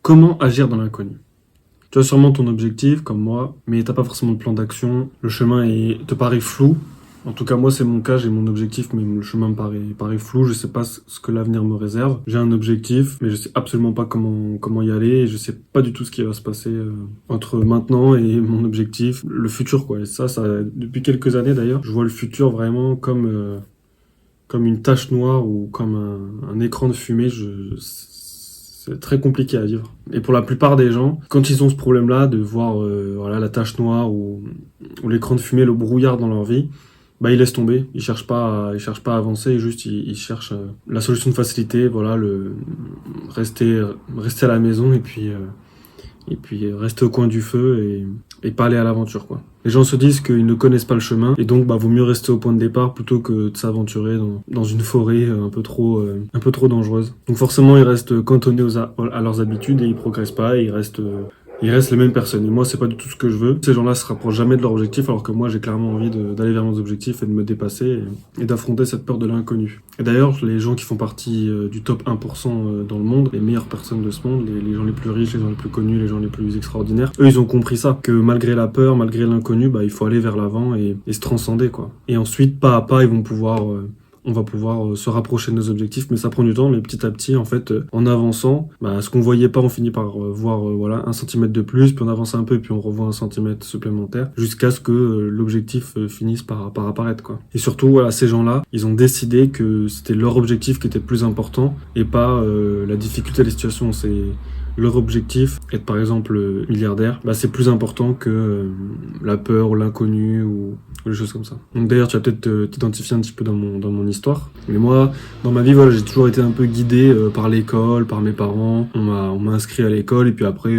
Comment agir dans l'inconnu? Tu as sûrement ton objectif, comme moi, mais t'as pas forcément de plan d'action. Le chemin te paraît flou. En tout cas, moi, c'est mon cas, j'ai mon objectif, mais le chemin me paraît flou. Je sais pas ce que l'avenir me réserve. J'ai un objectif, mais je sais absolument pas comment y aller. Et je sais pas du tout ce qui va se passer entre maintenant et mon objectif, le futur, quoi. Et ça, depuis quelques années d'ailleurs, je vois le futur vraiment comme une tache noire ou comme un écran de fumée. C'est très compliqué à vivre. Et pour la plupart des gens, quand ils ont ce problème-là de voir voilà, la tache noire ou l'écran de fumée, le brouillard dans leur vie, bah ils laissent tomber. Ils cherchent pas à avancer. Ils cherchent la solution de facilité. Voilà, rester à la maison et puis rester au coin du feu et pas aller à l'aventure, quoi. Les gens se disent qu'ils ne connaissent pas le chemin et donc vaut mieux rester au point de départ plutôt que de s'aventurer dans une forêt un peu trop dangereuse. Donc forcément ils restent cantonnés à leurs habitudes et ils progressent pas et ils restent les mêmes personnes. Et moi, c'est pas du tout ce que je veux. Ces gens-là se rapprochent jamais de leur objectif, alors que moi, j'ai clairement envie d'aller vers mes objectifs et de me dépasser et d'affronter cette peur de l'inconnu. Et d'ailleurs, les gens qui font partie du top 1% dans le monde, les meilleures personnes de ce monde, les gens les plus riches, les gens les plus connus, les gens les plus extraordinaires, eux, ils ont compris ça, que malgré la peur, malgré l'inconnu, il faut aller vers l'avant et se transcender, quoi. Et ensuite, pas à pas, on va pouvoir se rapprocher de nos objectifs, mais ça prend du temps, mais petit à petit, en fait, en avançant, ce qu'on voyait pas, on finit par voir voilà, 1 centimètre de plus, puis on avance un peu, puis on revoit 1 centimètre supplémentaire, jusqu'à ce que l'objectif finisse par apparaître, quoi. Et surtout, voilà, ces gens-là, ils ont décidé que c'était leur objectif qui était le plus important, et pas la difficulté de la situation. C'est leur objectif, être par exemple milliardaire, c'est plus important que la peur ou l'inconnu ou des choses comme ça. Donc d'ailleurs, tu vas peut-être t'identifier un petit peu dans mon histoire. Mais moi, dans ma vie, voilà, j'ai toujours été un peu guidé par l'école, par mes parents. On m'a inscrit à l'école et puis après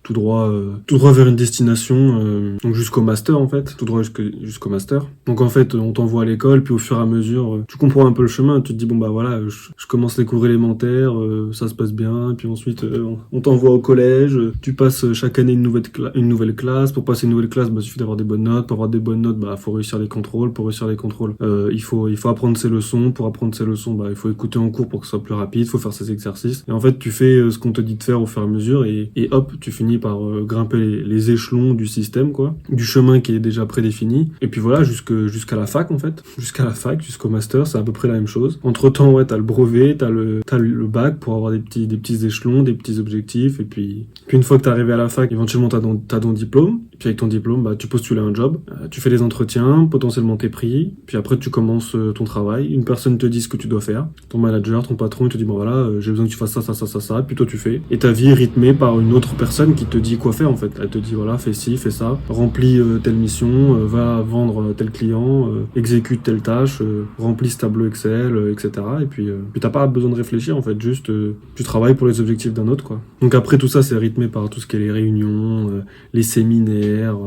tout droit vers une destination, donc jusqu'au master en fait, tout droit jusqu'au master. Donc en fait, on t'envoie à l'école, puis au fur et à mesure, tu comprends un peu le chemin, tu te dis bon voilà, je commence les cours élémentaires, ça se passe bien, puis ensuite on t'envoie au collège, tu passes chaque année une nouvelle classe. Pour passer une nouvelle classe, il suffit d'avoir des bonnes notes. Pour avoir des bonnes notes, faut réussir les contrôles. Pour réussir les contrôles, il faut apprendre ses leçons. Pour apprendre ses leçons, il faut écouter en cours pour que ce soit plus rapide, il faut faire ses exercices. Et en fait, tu fais ce qu'on te dit de faire au fur et à mesure et hop, tu finis par grimper les échelons du système, quoi, du chemin qui est déjà prédéfini. Et puis voilà, jusqu'à la fac en fait, jusqu'au master, c'est à peu près la même chose. Entre temps, ouais, t'as le brevet, t'as le bac pour avoir des petits échelons, des petits objectifs. Et puis une fois que t'es arrivé à la fac, éventuellement t'as ton diplôme. Et puis avec ton diplôme, tu postules à un job, tu fais des entretiens, potentiellement t'es pris. Puis après tu commences ton travail. Une personne te dit ce que tu dois faire. Ton manager, ton patron, il te dit bon voilà, j'ai besoin que tu fasses ça. Puis toi tu fais. Et ta vie est rythmée par une autre personne qui te dit quoi faire en fait. Elle te dit voilà, fais ci, fais ça, remplis telle mission, va vendre tel client, exécute telle tâche, remplis ce tableau Excel, etc. Et puis t'as pas besoin de réfléchir en fait, juste tu travailles pour les objectifs d'un autre, quoi. Donc après tout ça c'est rythmé par tout ce qui est les réunions, les séminaires,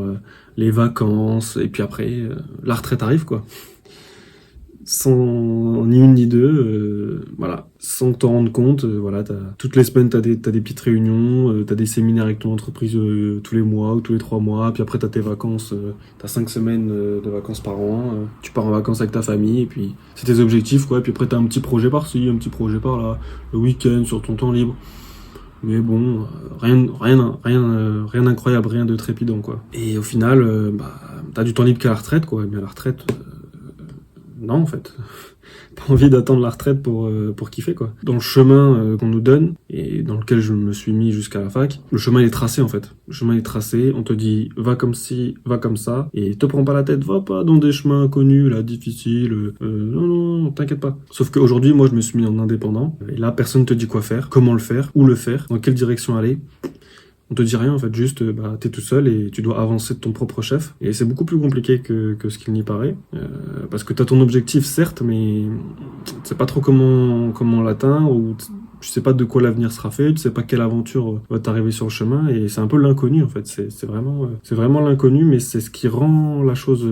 les vacances, et puis après la retraite arrive, quoi. Sans ni une ni deux, voilà, sans t'en rendre compte, voilà, toutes les semaines t'as des petites réunions, t'as des séminaires avec ton entreprise tous les mois ou tous les 3 mois, puis après t'as tes vacances, t'as 5 semaines de vacances par an, tu pars en vacances avec ta famille, et puis c'est tes objectifs, quoi, et puis après t'as un petit projet par-ci, un petit projet par-là, le week-end, sur ton temps libre. Mais bon, rien d'incroyable, rien de trépidant, quoi. Et au final, t'as du temps libre qu'à la retraite, quoi, mais à la retraite... non, en fait. Pas envie d'attendre la retraite pour kiffer, quoi. Dans le chemin qu'on nous donne, et dans lequel je me suis mis jusqu'à la fac, le chemin est tracé, en fait. Le chemin est tracé, on te dit, va comme ci, va comme ça, et te prends pas la tête, va pas dans des chemins inconnus, là, difficiles, non, t'inquiète pas. Sauf qu'aujourd'hui, moi, je me suis mis en indépendant, et là, personne te dit quoi faire, comment le faire, où le faire, dans quelle direction aller. On te dit rien en fait, juste t'es tout seul et tu dois avancer de ton propre chef. Et c'est beaucoup plus compliqué que ce qu'il n'y paraît. Parce que t'as ton objectif certes, mais tu sais pas trop comment l'atteindre, ou tu sais pas de quoi l'avenir sera fait, tu sais pas quelle aventure va t'arriver sur le chemin, et c'est un peu l'inconnu en fait. C'est vraiment l'inconnu, mais c'est ce qui rend la chose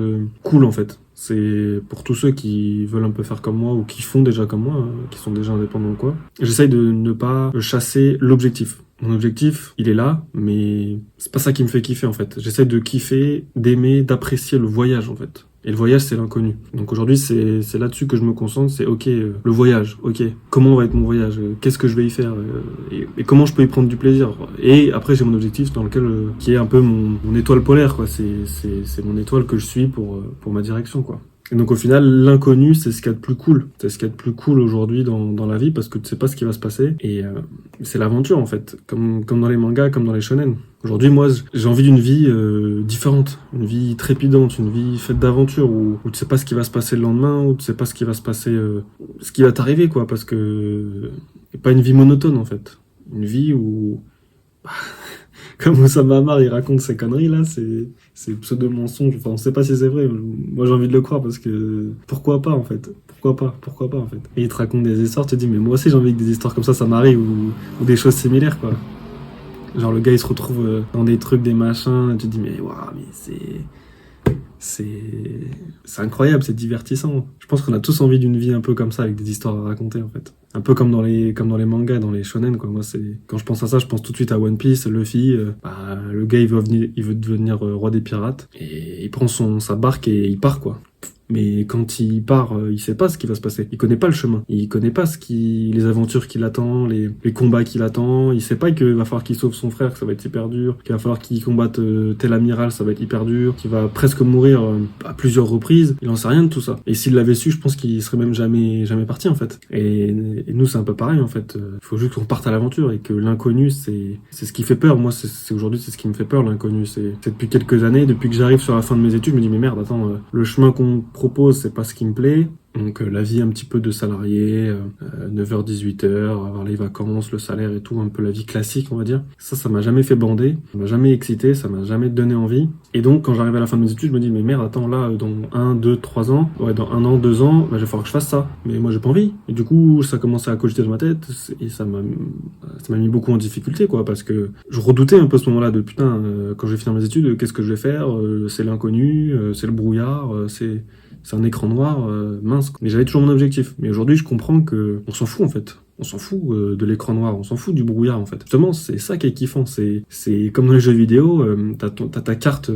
cool en fait. C'est pour tous ceux qui veulent un peu faire comme moi ou qui font déjà comme moi, qui sont déjà indépendants ou quoi. J'essaye de ne pas chasser l'objectif. Mon objectif, il est là, mais c'est pas ça qui me fait kiffer en fait. J'essaie de kiffer, d'aimer, d'apprécier le voyage en fait. Et le voyage, c'est l'inconnu. Donc aujourd'hui, c'est là-dessus que je me concentre. C'est ok, le voyage, ok. Comment va être mon voyage? Qu'est-ce que je vais y faire? Et comment je peux y prendre du plaisir? Et après, j'ai mon objectif dans lequel, qui est un peu mon étoile polaire, quoi. C'est mon étoile que je suis pour ma direction, quoi. Et donc au final, l'inconnu, c'est ce qu'il y a de plus cool. C'est ce qu'il y a de plus cool aujourd'hui dans la vie parce que tu sais pas ce qui va se passer. Et c'est l'aventure en fait, comme dans les mangas, comme dans les shonen. Aujourd'hui, moi, j'ai envie d'une vie différente, une vie trépidante, une vie faite d'aventures où tu sais pas ce qui va se passer le lendemain, où tu sais pas ce qui va se passer, ce qui va t'arriver, quoi, parce que pas une vie monotone en fait, une vie où comme Oussama Ammar, il raconte ces conneries là, c'est pseudo-mensonge. Enfin, on sait pas si c'est vrai. Moi, j'ai envie de le croire parce que pourquoi pas en fait? Pourquoi pas en fait? Et il te raconte des histoires, tu te dis mais moi aussi j'ai envie que des histoires comme ça m'arrive ou des choses similaires quoi. Genre le gars il se retrouve dans des trucs, des machins, et tu te dis mais waouh, mais c'est incroyable, c'est divertissant. Je pense qu'on a tous envie d'une vie un peu comme ça, avec des histoires à raconter en fait. Un peu comme dans les mangas, dans les shonen quoi. Moi quand je pense à ça, je pense tout de suite à One Piece, Luffy. Le gars il veut devenir roi des pirates et il prend sa barque et il part quoi. Mais quand il part, il sait pas ce qui va se passer. Il connaît pas le chemin. Il connaît pas les aventures qui l'attendent, les combats qui l'attendent. Il sait pas qu'il va falloir qu'il sauve son frère, que ça va être hyper dur. Qu'il va falloir qu'il combatte tel amiral, ça va être hyper dur. Qu'il va presque mourir à plusieurs reprises. Il en sait rien de tout ça. Et s'il l'avait su, je pense qu'il serait même jamais parti en fait. Et nous, c'est un peu pareil en fait. Il faut juste qu'on parte à l'aventure et que l'inconnu, c'est ce qui fait peur. Moi, aujourd'hui, c'est ce qui me fait peur, l'inconnu. C'est depuis quelques années, depuis que j'arrive sur la fin de mes études, je me dis mais merde, attends, le chemin qu'on propose, c'est pas ce qui me plaît. Donc la vie un petit peu de salarié, 9h-18h, avoir les vacances, le salaire et tout, un peu la vie classique on va dire. Ça m'a jamais fait bander, ça m'a jamais excité, ça m'a jamais donné envie. Et donc quand j'arrive à la fin de mes études, je me dis mais merde, attends là, dans 1, 2, 3 ans, ouais dans 1 an, 2 ans, il va falloir que je fasse ça. Mais moi j'ai pas envie. Et du coup ça commençait à cogiter dans ma tête et ça m'a mis beaucoup en difficulté quoi, parce que je redoutais un peu ce moment-là de putain, quand je vais finir mes études, qu'est-ce que je vais faire? C'est l'inconnu, c'est le brouillard, c'est un écran noir, mince. Mais j'avais toujours mon objectif. Mais aujourd'hui, je comprends que on s'en fout en fait. On s'en fout de l'écran noir, on s'en fout du brouillard en fait. Justement, c'est ça qui est kiffant. C'est comme dans les jeux vidéo, t'as ta carte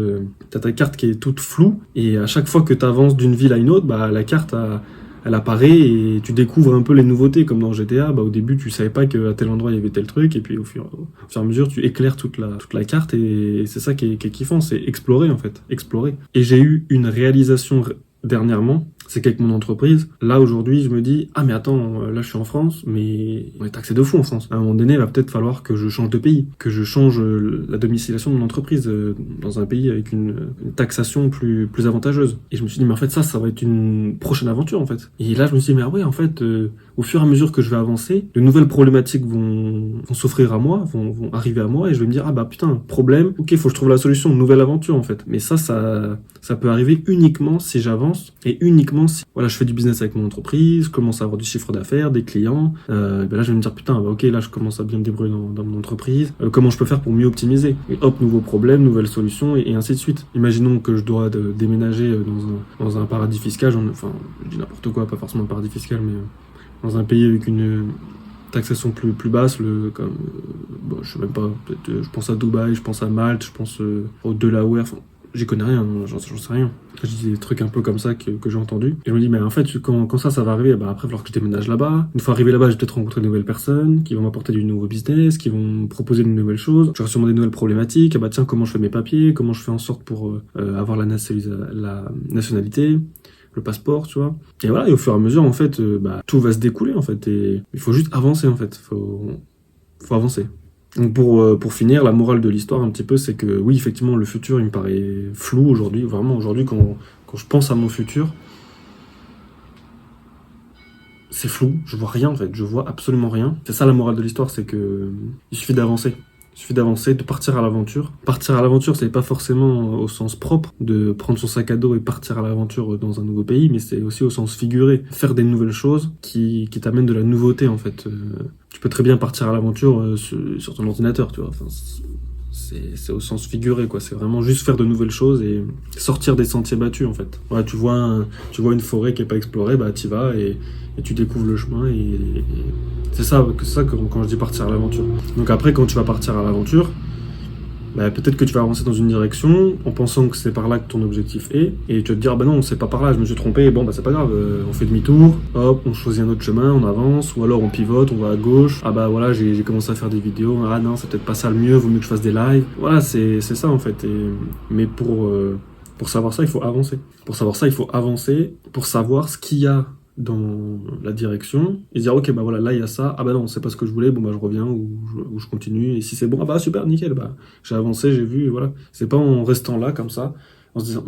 qui est toute floue et à chaque fois que t'avances d'une ville à une autre, bah la carte elle apparaît et tu découvres un peu les nouveautés comme dans GTA. Bah au début tu savais pas qu'à tel endroit il y avait tel truc et puis au fur et à mesure tu éclaires toute la carte et c'est ça qui est kiffant, c'est explorer en fait, explorer. Et j'ai eu une réalisation dernièrement, c'est qu'avec mon entreprise, là aujourd'hui je me dis ah mais attends, là je suis en France mais on est taxé de fou en France. À un moment donné il va peut-être falloir que je change de pays, que je change la domiciliation de mon entreprise dans un pays avec une taxation plus avantageuse. Et je me suis dit mais en fait ça va être une prochaine aventure en fait. Et là je me suis dit mais ah ouais en fait au fur et à mesure que je vais avancer, de nouvelles problématiques vont s'offrir à moi, vont arriver à moi et je vais me dire ah bah putain problème, ok faut que je trouve la solution, une nouvelle aventure en fait. Mais ça peut arriver uniquement si j'avance et uniquement si voilà, je fais du business avec mon entreprise, je commence à avoir du chiffre d'affaires, des clients, ben là je vais me dire putain bah ok là je commence à bien me débrouiller dans mon entreprise, comment je peux faire pour mieux optimiser, et hop nouveau problème, nouvelle solution et ainsi de suite. Imaginons que je dois déménager dans un paradis fiscal, enfin je dis n'importe quoi, pas forcément un paradis fiscal mais dans un pays avec une taxation plus basse, bon, je sais même pas, peut-être je pense à Dubaï, je pense à Malte, je pense au Delaware, enfin j'y connais rien, j'en sais rien. Je dis des trucs un peu comme ça que j'ai entendu. Et je me dis, mais en fait, quand ça va arriver, bah après, il va falloir que je déménage là-bas. Une fois arrivé là-bas, je vais peut-être rencontrer de nouvelles personnes qui vont m'apporter du nouveau business, qui vont me proposer de nouvelles choses. J'aurai sûrement des nouvelles problématiques. Ah bah tiens, comment je fais mes papiers? Comment je fais en sorte pour avoir la nationalité? Le passeport, tu vois. Et voilà, et au fur et à mesure, en fait, tout va se découler, en fait. Et il faut juste avancer, en fait. Faut avancer. Donc pour finir, la morale de l'histoire un petit peu, c'est que oui, effectivement, le futur, il me paraît flou aujourd'hui. Vraiment, aujourd'hui, quand je pense à mon futur, c'est flou. Je vois rien, en fait. Je vois absolument rien. C'est ça la morale de l'histoire, c'est que il suffit d'avancer. Il suffit d'avancer, de partir à l'aventure. Partir à l'aventure, c'est pas forcément au sens propre, de prendre son sac à dos et partir à l'aventure dans un nouveau pays, mais c'est aussi au sens figuré. Faire des nouvelles choses qui t'amènent de la nouveauté, en fait. Tu peux très bien partir à l'aventure sur ton ordinateur, tu vois. Enfin, c'est au sens figuré, quoi. C'est vraiment juste faire de nouvelles choses et sortir des sentiers battus, en fait. Ouais, tu vois une forêt qui est pas explorée, bah t'y vas et tu découvres le chemin et c'est ça quand je dis partir à l'aventure. Donc après, quand tu vas partir à l'aventure, bah, peut-être que tu vas avancer dans une direction en pensant que c'est par là que ton objectif est, et tu vas te dire, bah non, c'est pas par là, je me suis trompé, bon, bah c'est pas grave, on fait demi-tour, hop, on choisit un autre chemin, on avance, ou alors on pivote, on va à gauche, ah bah voilà, j'ai commencé à faire des vidéos, ah non, c'est peut-être pas ça le mieux, vaut mieux que je fasse des lives. Voilà, c'est ça en fait, mais pour savoir ça, il faut avancer. Pour savoir ça, il faut avancer, pour savoir ce qu'il y a dans la direction et dire ok bah voilà là il y a ça, ah bah non c'est pas ce que je voulais, bon bah je reviens ou je continue, et si c'est bon ah bah super nickel, bah j'ai avancé, j'ai vu et voilà. C'est pas en restant là comme ça en se disant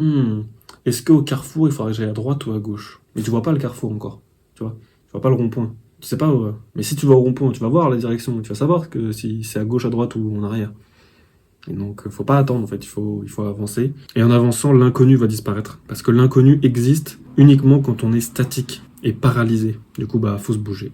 est-ce qu'au carrefour il faudrait que j'aille à droite ou à gauche, mais tu vois pas le carrefour encore, tu vois pas le rond-point, tu sais pas mais si tu vas au rond-point tu vas voir la direction, tu vas savoir que si c'est à gauche, à droite ou en arrière. Et donc, faut pas attendre, en fait, il faut avancer. Et en avançant, l'inconnu va disparaître. Parce que l'inconnu existe uniquement quand on est statique et paralysé. Du coup, bah, faut se bouger.